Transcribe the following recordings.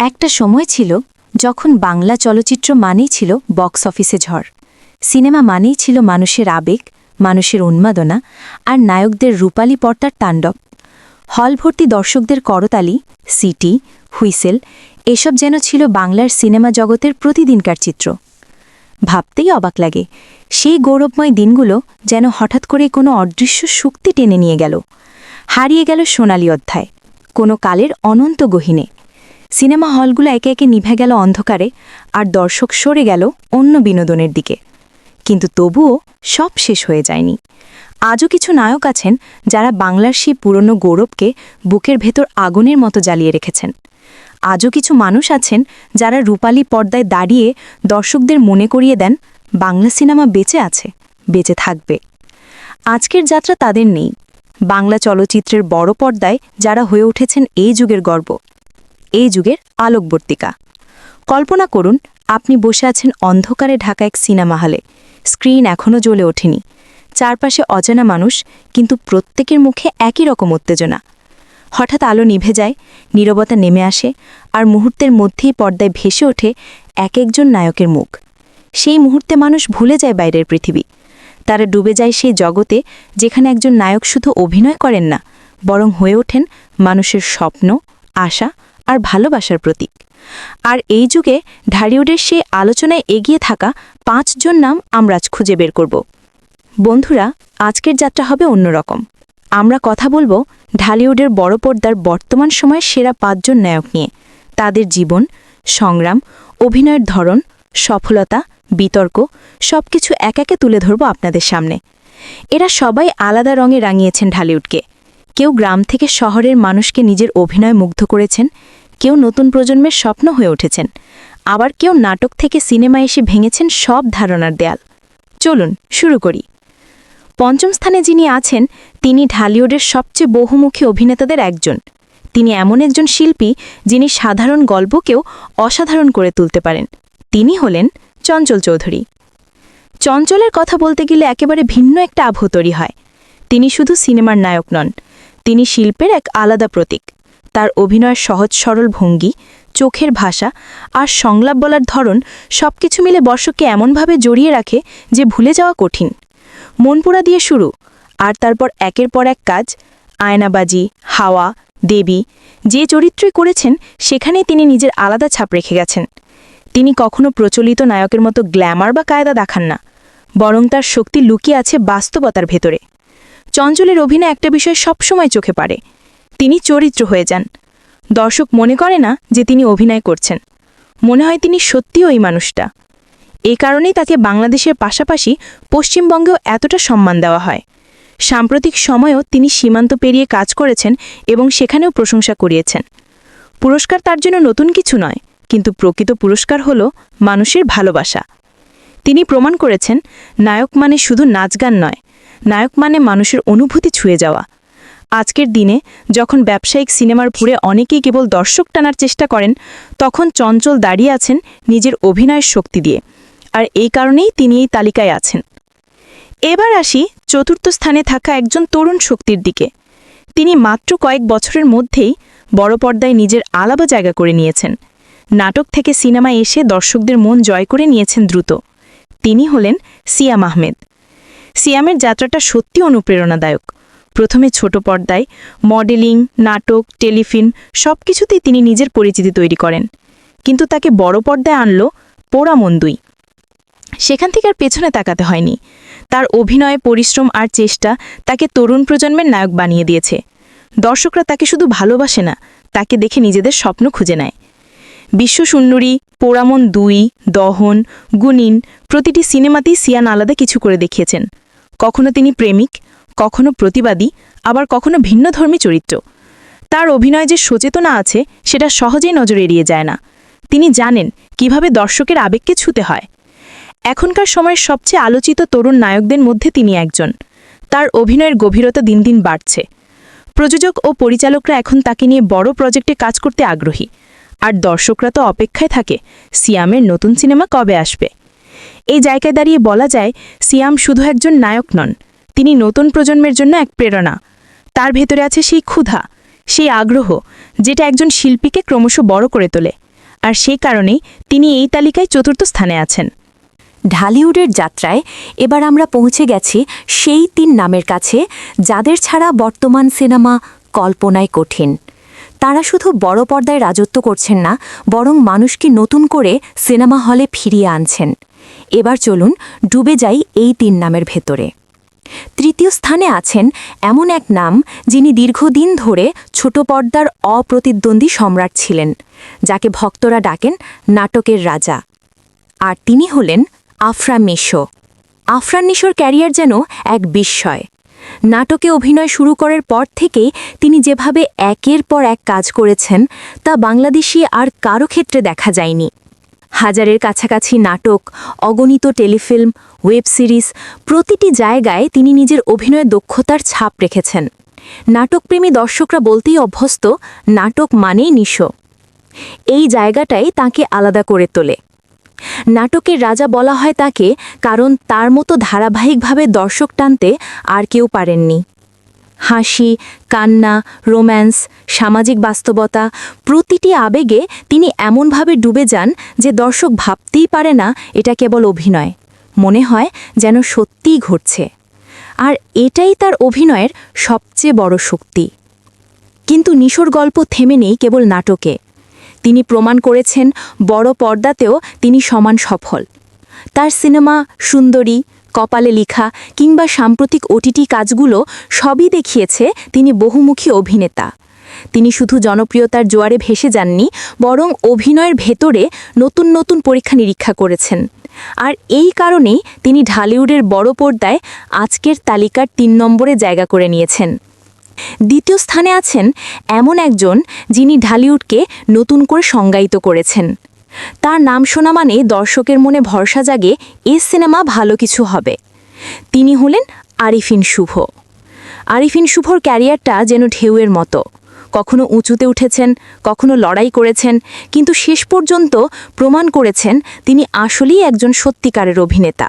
একটা সময় ছিল যখন বাংলা চলচ্চিত্র মানেই ছিল বক্স অফিসে ঝড়। সিনেমা মানেই ছিল মানুষের আবেগ, মানুষের উন্মাদনা আর নায়কদের রূপালী পর্দার তাণ্ডব। হল ভর্তি দর্শকদের করতালি, সিটি, হুইসেল এসব যেন ছিল বাংলার সিনেমা জগতের প্রতিদিনকার চিত্র। ভাবতেই অবাক লাগে, সেই গৌরবময় দিনগুলো যেন হঠাৎ করে কোনো অদৃশ্য শক্তি টেনে নিয়ে গেল। হারিয়ে গেল সোনালি অধ্যায়, কোনো কালের অনন্ত গহীনে। সিনেমা হলগুলো একে একে নিভে গেল অন্ধকারে, আর দর্শক সরে গেল অন্য বিনোদনের দিকে। কিন্তু তবুও সব শেষ হয়ে যায়নি। আজও কিছু নায়ক আছেন যারা বাংলার সেই পুরনো গৌরবকে বুকের ভেতর আগুনের মতো জ্বালিয়ে রেখেছেন। আজও কিছু মানুষ আছেন যারা রূপালী পর্দায় দাঁড়িয়ে দর্শকদের মনে করিয়ে দেন বাংলা সিনেমা বেঁচে আছে, বেঁচে থাকবে। আজকের যাত্রা তাদের নেই। বাংলা চলচ্চিত্রের বড় পর্দায় যারা হয়ে উঠেছেন এই যুগের গর্ব, এই যুগের আলোকবর্তিকা। কল্পনা করুন, আপনি বসে আছেন অন্ধকারে ঢাকা এক সিনেমা হলে। স্ক্রিন এখনও জ্বলে ওঠেনি, চারপাশে অজানা মানুষ, কিন্তু প্রত্যেকের মুখে একই রকম উত্তেজনা। হঠাৎ আলো নিভে যায়, নীরবতা নেমে আসে, আর মুহূর্তের মধ্যেই পর্দায় ভেসে ওঠে এক একজন নায়কের মুখ। সেই মুহূর্তে মানুষ ভুলে যায় বাইরের পৃথিবী। তারা ডুবে যায় সেই জগতে যেখানে একজন নায়ক শুধু অভিনয় করেন না, বরং হয়ে ওঠেন মানুষের স্বপ্ন, আশা আর ভালোবাসার প্রতীক। আর এই যুগে ঢালিউডের সেই আলোচনায় এগিয়ে থাকা 5 জন নাম আমরা আজ খুঁজে বের করব। বন্ধুরা, আজকের যাত্রা হবে অন্যরকম। আমরা কথা বলবো ঢালিউডের বড় পর্দার বর্তমান সময়ের সেরা 5 জন নায়ক নিয়ে। তাদের জীবন, সংগ্রাম, অভিনয়ের ধরন, সফলতা, বিতর্ক সবকিছু এক একে তুলে ধরব আপনাদের সামনে। এরা সবাই আলাদা রঙে রাঙিয়েছেন ঢালিউডকে। কেউ গ্রাম থেকে শহরের মানুষকে নিজের অভিনয় মুগ্ধ করেছেন, কেউ নতুন প্রজন্মের স্বপ্ন হয়ে উঠেছেন, আবার কেউ নাটক থেকে সিনেমা এসে ভেঙেছেন সব ধারণার দেয়াল। চলুন শুরু করি। পঞ্চম স্থানে যিনি আছেন, তিনি ঢালিউডের সবচেয়ে বহুমুখী অভিনেতাদের একজন। তিনি এমন একজন শিল্পী যিনি সাধারণ গল্পকেও অসাধারণ করে তুলতে পারেন। তিনি হলেন চঞ্চল চৌধুরী। চঞ্চলের কথা বলতে গেলে একেবারে ভিন্ন একটা আবহ তৈরি হয়। তিনি শুধু সিনেমার নায়ক নন, তিনি শিল্পের এক আলাদা প্রতীক। তার অভিনয়ের সহজ সরল ভঙ্গি, চোখের ভাষা আর সংলাপ বলার ধরন সবকিছু মিলে দর্শককে এমনভাবে জড়িয়ে রাখে যে ভুলে যাওয়া কঠিন। মনপুরা দিয়ে শুরু, আর তারপর একের পর এক কাজ, আয়নাবাজি, হাওয়া, দেবী, যে চরিত্রই করেছেন সেখানেই তিনি নিজের আলাদা ছাপ রেখে গেছেন। তিনি কখনো প্রচলিত নায়কের মতো গ্ল্যামার বা কায়দা দেখান না, বরং তার শক্তি লুকিয়ে আছে বাস্তবতার ভেতরে। চঞ্চলের অভিনয় একটা বিষয় সবসময় চোখে পড়ে, তিনি চরিত্র হয়ে যান। দর্শক মনে করে না যে তিনি অভিনয় করছেন, মনে হয় তিনি সত্যিই ওই মানুষটা। এই কারণেই তাকে বাংলাদেশের পাশাপাশি পশ্চিমবঙ্গেও এতটা সম্মান দেওয়া হয়। সাম্প্রতিক সময়েও তিনি সীমান্ত পেরিয়ে কাজ করেছেন এবং সেখানেও প্রশংসা কুড়িয়েছেন। পুরস্কার তার জন্য নতুন কিছু নয়, কিন্তু প্রকৃত পুরস্কার হল মানুষের ভালোবাসা। তিনি প্রমাণ করেছেন নায়ক মানে শুধু নাচ গান নয়, নায়ক মানে মানুষের অনুভূতি ছুঁয়ে যাওয়া। আজকের দিনে যখন ব্যবসায়িক সিনেমার ভুরে অনেকেই কেবল দর্শক টানার চেষ্টা করেন, তখন চঞ্চল দাঁড়িয়ে আছেন নিজের অভিনয়ের শক্তি দিয়ে, আর এই কারণেই তিনি এই তালিকায় আছেন। এবার আসি চতুর্থ স্থানে থাকা একজন তরুণ শক্তির দিকে। তিনি মাত্র কয়েক বছরের মধ্যেই বড় পর্দায় নিজের আলাদা জায়গা করে নিয়েছেন। নাটক থেকে সিনেমায় এসে দর্শকদের মন জয় করে নিয়েছেন দ্রুত। তিনি হলেন সিয়াম আহমেদ। সিয়ামের যাত্রাটা সত্যি অনুপ্রেরণাদায়ক। প্রথমে ছোট পর্দায় মডেলিং, নাটক, টেলিফিল্ম সবকিছুতেই তিনি নিজের পরিচিতি তৈরি করেন, কিন্তু তাকে বড় পর্দায় আনল পোড়া মন 2। সেখান থেকে আর পেছনে তাকাতে হয়নি। তার অভিনয়, পরিশ্রম আর চেষ্টা তাকে তরুণ প্রজন্মের নায়ক বানিয়ে দিয়েছে। দর্শকরা তাকে শুধু ভালোবাসে না, তাকে দেখে নিজেদের স্বপ্ন খুঁজে নেয়। বিশ্বসুন্দরী, পোড়া মন 2, দহন, গুনিন প্রতিটি সিনেমাতেই সিয়ান আলাদা কিছু করে দেখিয়েছেন। কখনো তিনি প্রেমিক, কখনো প্রতিবাদী, আবার কখনো ভিন্নধর্মী চরিত্র। তার অভিনয় যে সচেতনা আছে সেটা সহজেই নজর এড়িয়ে যায় না। তিনি জানেন কিভাবে দর্শকের আবেগকে ছুঁতে হয়। এখনকার সময়ের সবচেয়ে আলোচিত তরুণ নায়কদের মধ্যে তিনি একজন। তার অভিনয়ের গভীরতা দিন দিন বাড়ছে। প্রযোজক ও পরিচালকরা এখন তাকে নিয়ে বড় প্রজেক্টে কাজ করতে আগ্রহী, আর দর্শকরা তো অপেক্ষায় থাকে সিয়ামের নতুন সিনেমা কবে আসবে। এই জায়গায় দাঁড়িয়ে বলা যায় সিয়াম শুধু একজন নায়ক নন, তিনি নতুন প্রজন্মের জন্য এক প্রেরণা। তার ভেতরে আছে সেই ক্ষুধা, সেই আগ্রহ যেটা একজন শিল্পীকে ক্রমশ বড় করে তোলে। আর সেই কারণেই তিনি এই তালিকায় চতুর্থ স্থানে আছেন। ঢালিউডের যাত্রায় এবার আমরা পৌঁছে গেছি সেই 3 নামের কাছে যাদের ছাড়া বর্তমান সিনেমা কল্পনায় কঠিন। তারা শুধু বড় পর্দায় রাজত্ব করছেন না, বরং মানুষকে নতুন করে সিনেমা হলে ফিরিয়ে আনছেন। এবার চলুন ডুবে যাই এই 3 নামের ভেতরে। তৃতীয় স্থানে আছেন এমন এক নাম যিনি দীর্ঘদিন ধরে ছোট পর্দার অপ্রতিদ্বন্দ্বী সম্রাট ছিলেন, যাকে ভক্তরা ডাকেন নাটকের রাজা। আর তিনি হলেন আফরান নিশো। আফরান নিশোর ক্যারিয়ার যেন এক বিস্ময়। নাটকে অভিনয় শুরু করার পর থেকেই তিনি যেভাবে একের পর এক কাজ করেছেন তা বাংলাদেশি আর কারো ক্ষেত্রে দেখা যায়নি। হাজারের কাছাকাছি নাটক, অগণিত টেলিফিল্ম, ওয়েব সিরিজ, প্রতিটি জায়গায় তিনি নিজের অভিনয়ের দক্ষতার ছাপ রেখেছেন। নাটকপ্রেমী দর্শকরা বলতেই অভ্যস্ত, নাটক মানেই নিশো। এই জায়গাটাই তাকে আলাদা করে তোলে। নাটকের রাজা বলা হয় তাকে, কারণ তার মতো ধারাবাহিকভাবে দর্শক টানতে আর কেউ পারেননি। হাসি, কান্না, রোম্যান্স, সামাজিক বাস্তবতা, প্রতিটি আবেগে তিনি এমনভাবে ডুবে যান যে দর্শক ভাবতেই পারে না এটা কেবল অভিনয়। মনে হয় যেন সত্যিই ঘটছে। আর এটাই তার অভিনয়ের সবচেয়ে বড় শক্তি। কিন্তু নিশোর গল্প থেমে নেই কেবল নাটকে। তিনি প্রমাণ করেছেন বড় পর্দাতেও তিনি সমান সফল। তার সিনেমা সুন্দরী, কপালে লিখা কিংবা সাম্প্রতিক ওটিটি কাজগুলো সবই দেখিয়েছে তিনি বহুমুখী অভিনেতা। তিনি শুধু জনপ্রিয়তার জোয়ারে ভেসে যাননি, বরং অভিনয়ের ভেতরে নতুন নতুন পরীক্ষা নিরীক্ষা করেছেন। আর এই কারণেই তিনি ঢালিউডের বড় পর্দায় আজকের তালিকার 3 নম্বরে জায়গা করে নিয়েছেন। দ্বিতীয় স্থানে আছেন এমন একজন যিনি ঢালিউডকে নতুন করে সংজ্ঞায়িত করেছেন। তার নাম শোনা মানে দর্শকের মনে ভরসা জাগে এ সিনেমা ভালো কিছু হবে। তিনি হলেন আরিফিন শুভ। আরিফিন শুভর ক্যারিয়ারটা যেন ঢেউয়ের মতো। কখনো উঁচুতে উঠেছেন, কখনো লড়াই করেছেন, কিন্তু শেষ পর্যন্ত প্রমাণ করেছেন তিনি আসলেই একজন সত্যিকারের অভিনেতা।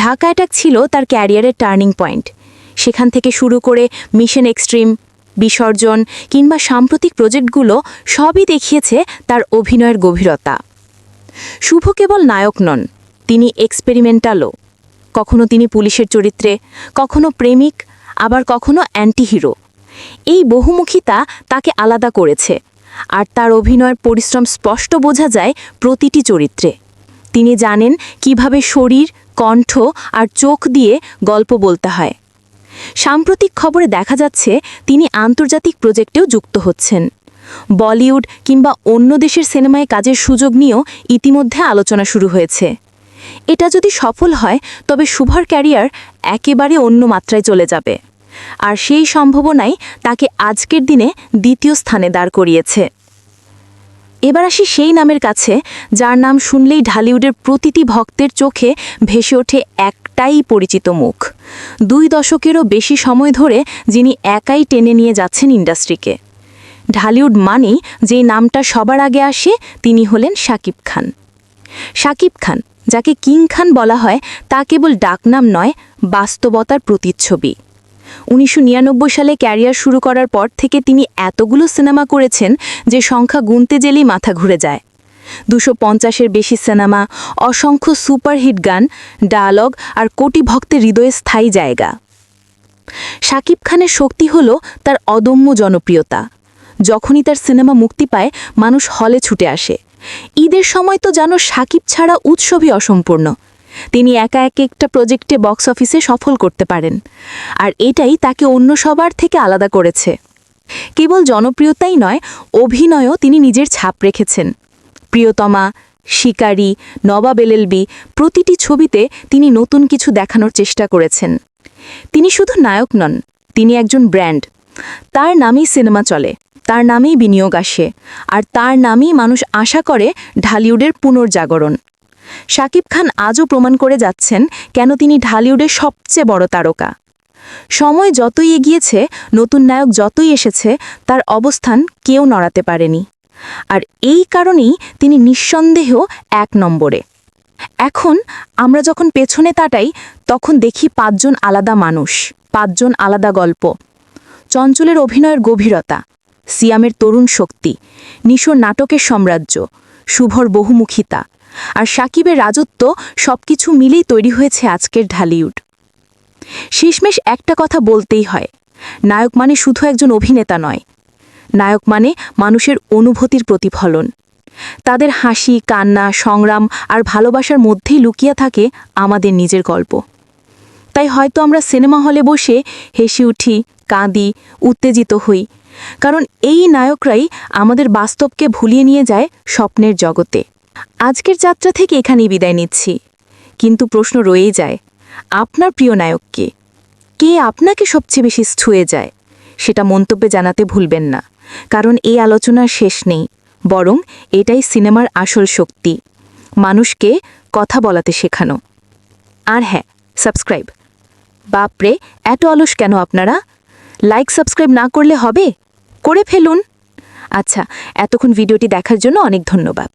ঢাকা অ্যাটাক ছিল তার ক্যারিয়ারের টার্নিং পয়েন্ট। সেখান থেকে শুরু করে মিশন এক্সট্রিম, বিসর্জন কিংবা সাম্প্রতিক প্রজেক্টগুলো সবই দেখিয়েছে তার অভিনয়ের গভীরতা। শুভ কেবল নায়ক নন, তিনি এক্সপেরিমেন্টালও। কখনো তিনি পুলিশের চরিত্রে, কখনো প্রেমিক, আবার কখনো অ্যান্টিহিরো। এই বহুমুখিতা তাকে আলাদা করেছে, আর তার অভিনয়ের পরিশ্রম স্পষ্ট বোঝা যায় প্রতিটি চরিত্রে। তিনি জানেন কিভাবে শরীর, কণ্ঠ আর চোখ দিয়ে গল্প বলতে হয়। সাম্প্রতিক খবরে দেখা যাচ্ছে তিনি আন্তর্জাতিক প্রজেক্টেও যুক্ত হচ্ছেন। বলিউড কিংবা অন্য দেশের সিনেমায় কাজের সুযোগ নিয়েও ইতিমধ্যে আলোচনা শুরু হয়েছে। এটা যদি সফল হয় তবে শুভর ক্যারিয়ার একেবারে অন্য মাত্রায় চলে যাবে। আর সেই সম্ভাবনাই তাকে আজকের দিনে দ্বিতীয় স্থানে দাঁড় করিয়েছে। এবার আসি সেই নামের কাছে যার নাম শুনলেই ঢালিউডের প্রতিটি ভক্তের চোখে ভেসে ওঠে একটাই পরিচিত মুখ। 2 দশকেরও বেশি সময় ধরে যিনি একাই টেনে নিয়ে যাচ্ছেন ইন্ডাস্ট্রিকে। ঢালিউড মানেই যেই নামটা সবার আগে আসে তিনি হলেন শাকিব খান। শাকিব খান, যাকে কিং খান বলা হয়, তা কেবল ডাকনাম নয়, বাস্তবতার প্রতিচ্ছবি। 1999 সালে ক্যারিয়ার শুরু করার পর থেকে তিনি এতগুলো সিনেমা করেছেন যে সংখ্যা গুনতে গেলেই মাথা ঘুরে যায়। 250-এর বেশি সিনেমা, অসংখ্য সুপারহিট গান, ডায়ালগ আর কোটি ভক্তের হৃদয়ে স্থায়ী জায়গা। শাকিব খানের শক্তি হল তার অদম্য জনপ্রিয়তা। যখনই তার সিনেমা মুক্তি পায় মানুষ হলে ছুটে আসে। ঈদের সময় তো যেন শাকিব ছাড়া উৎসবই অসম্পূর্ণ। তিনি একা একটা প্রজেক্টে বক্স অফিসে সফল করতে পারেন, আর এটাই তাকে অন্য সবার থেকে আলাদা করেছে। কেবল জনপ্রিয়তাই নয়, অভিনয়ও তিনি নিজের ছাপ রেখেছেন। প্রিয়তমা, শিকারী, নবাব এলএলবি, প্রতিটি ছবিতে তিনি নতুন কিছু দেখানোর চেষ্টা করেছেন। তিনি শুধু নায়ক নন, তিনি একজন ব্র্যান্ড। তার নামেই সিনেমা চলে, তার নামেই বিনিয়োগ আসে, আর তার নামেই মানুষ আশা করে ঢালিউডের পুনর্জাগরণ। শাকিব খান আজও প্রমাণ করে যাচ্ছেন কেন তিনি ঢালিউডের সবচেয়ে বড় তারকা। সময় যতই এগিয়েছে, নতুন নায়ক যতই এসেছে, তার অবস্থান কেউ নড়াতে পারেনি। আর এই কারণেই তিনি নিঃসন্দেহ 1 নম্বরে। এখন আমরা যখন পেছনে তাকাই তখন দেখি 5 জন আলাদা মানুষ, 5 জন আলাদা গল্প। চঞ্চলের অভিনয়ের গভীরতা, সিয়ামের তরুণ শক্তি, নিশোর নাটকের সাম্রাজ্য, শুভর বহুমুখিতা আর সাকিবের রাজত্ব সবকিছু মিলেই তৈরি হয়েছে আজকের ঢালিউড। শেষমেশ একটা কথা বলতেই হয়, নায়ক মানে শুধু একজন অভিনেতা নয়, নায়ক মানে মানুষের অনুভূতির প্রতিফলন। তাদের হাসি, কান্না, সংগ্রাম আর ভালোবাসার মধ্যেই লুকিয়ে থাকে আমাদের নিজের গল্প। তাই হয়তো আমরা সিনেমা হলে বসে হেসে উঠি, কাঁদি, উত্তেজিত হই, কারণ এই নায়করাই আমাদের বাস্তবকে ভুলিয়ে নিয়ে যায় স্বপ্নের জগতে। আজকের যাত্রা থেকে এখানেই বিদায় নিচ্ছি, কিন্তু প্রশ্ন রয়েই যায়, আপনার প্রিয় নায়ক কে? কে আপনাকে সবচেয়ে বেশি ছুঁয়ে যায়? সেটা মন্তব্যে জানাতে ভুলবেন না, কারণ এই আলোচনার শেষ নেই, বরং এটাই সিনেমার আসল শক্তি, মানুষকে কথা বলাতে শেখানো। আর হ্যাঁ, সাবস্ক্রাইব। বাপরে, এত অলস কেন আপনারা? লাইক সাবস্ক্রাইব না করলে হবে? করে ফেলুন। আচ্ছা, এতক্ষণ ভিডিওটি দেখার জন্য অনেক ধন্যবাদ।